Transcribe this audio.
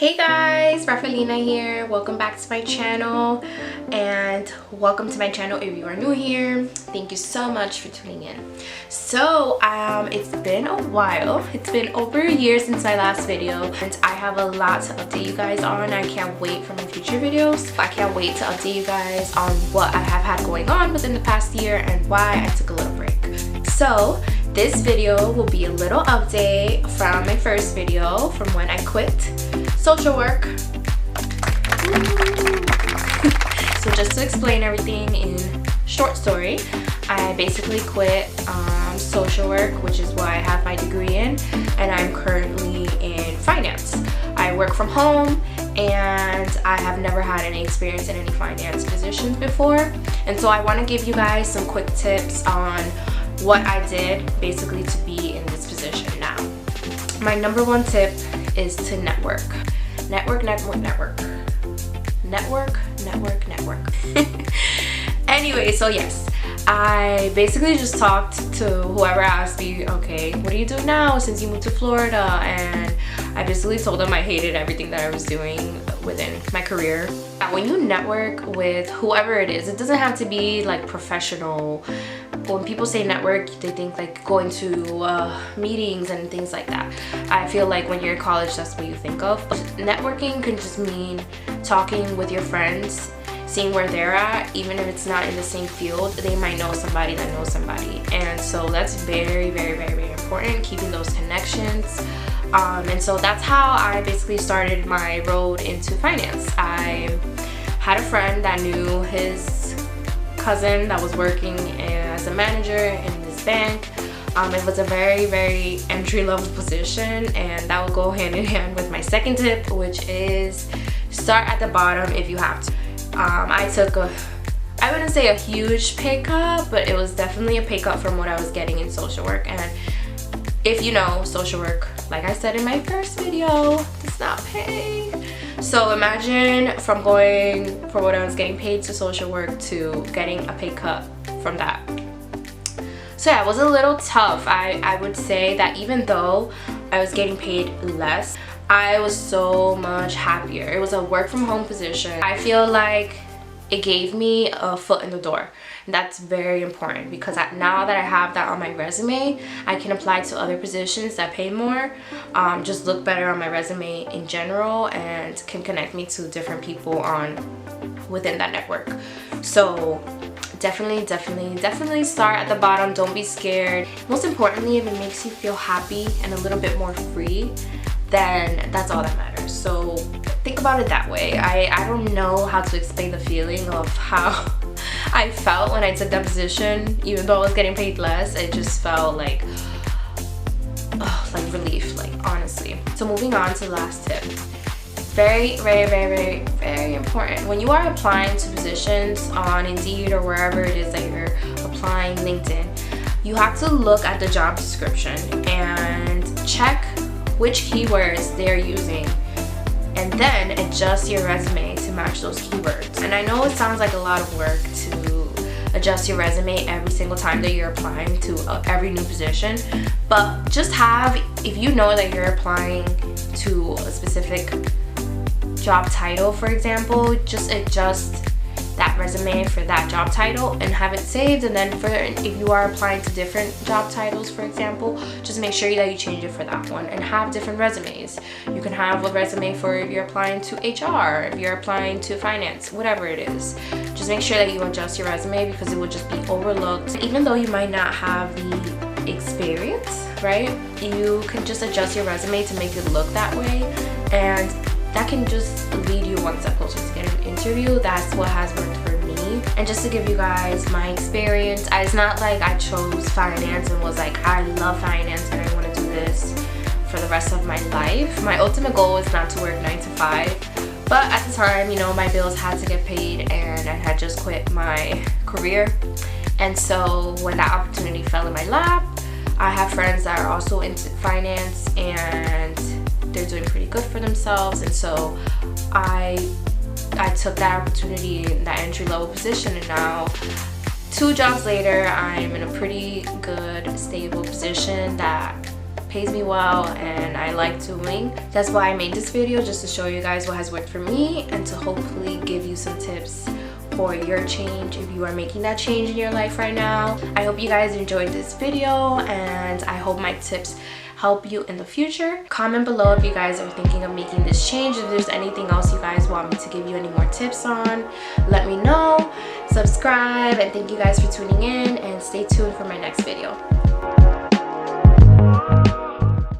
Hey guys, Rafaelina here. Welcome back to my channel, and welcome to my channel if you are new here. Thank you so much for tuning in. So it's been a while. It's been over a year since my last video, and I have a lot to update you guys on. I can't wait for my future videos. I can't wait to update you guys on what I have had going on within the past year and why I took a little break. So this video will be a little update from my first video from when I quit social work. So just to explain everything in short story, I basically quit social work, which is what I have my degree in, and I'm currently in finance. I work from home and I have never had any experience in any finance positions before, and so I want to give you guys some quick tips on what I did basically to be in this position now. My number one tip is to network. Network. Anyway, so yes, I basically just talked to whoever asked me, okay, what do you do now since you moved to Florida? And I basically told them I hated everything that I was doing within my career. When you network with whoever it is, it doesn't have to be like professional. When people say network, they think like going to meetings and things like that. I feel like when you're in college, that's what you think of. But networking can just mean talking with your friends, seeing where they're at. Even if it's not in the same field, they might know somebody that knows somebody, and so that's very important, keeping those connections. And so that's how I basically started my road into finance. I had a friend that knew his cousin that was working as a manager in this bank. It was a very entry-level position, and that will go hand in hand with my second tip, which is start at the bottom if you have to. I took I wouldn't say a huge pay cut, but it was definitely a pay cut from what I was getting in social work. And if you know, social work, like I said in my first video, does not pay. So imagine from going from what I was getting paid to social work to getting a pay cut from that. So yeah, it was a little tough. I would say that even though I was getting paid less, I was so much happier. It was a work from home position. I feel like it gave me a foot in the door. And that's very important, because now that I have that on my resume, I can apply to other positions that pay more, just look better on my resume in general, and can connect me to different people within that network. So definitely start at the bottom. Don't be scared. Most importantly, if it makes you feel happy and a little bit more free, then that's all that matters. So think about it that way. I don't know how to explain the feeling of how I felt when I took that position. Even though I was getting paid less, it just felt like relief, like honestly. So moving on to the last tip. Very important. When you are applying to positions on Indeed or wherever it is that you're applying, LinkedIn, you have to look at the job description and check which keywords they're using, and then adjust your resume to match those keywords. And I know it sounds like a lot of work to adjust your resume every single time that you're applying to every new position, but just if you know that you're applying to a specific job title, for example, just adjust that resume for that job title and have it saved. And then if you are applying to different job titles, for example, just make sure that you change it for that one and have different resumes. You can have a resume for if you're applying to HR, if you're applying to finance, whatever it is. Just make sure that you adjust your resume, because it will just be overlooked. Even though you might not have the experience, right? You can just adjust your resume to make it look that way, and that can just lead you one step closer to getting an interview. That's what has worked for me. And just to give you guys my experience, it's not like I chose finance and was like, I love finance and I want to do this for the rest of my life. My ultimate goal was not to work 9 to 5. But at the time, you know, my bills had to get paid, and I had just quit my career. And so when that opportunity fell in my lap, I have friends that are also into finance, and they're doing pretty good for themselves, and so I took that opportunity in that entry-level position, and now 2 jobs later I'm in a pretty good stable position that pays me well and I like doing. That's why I made this video, just to show you guys what has worked for me and to hopefully give you some tips for your change if you are making that change in your life right now. I hope you guys enjoyed this video and I hope my tips help you in the future. Comment below if you guys are thinking of making this change. If there's anything else you guys want me to give you any more tips on, let me know. Subscribe, and thank you guys for tuning in, and stay tuned for my next video.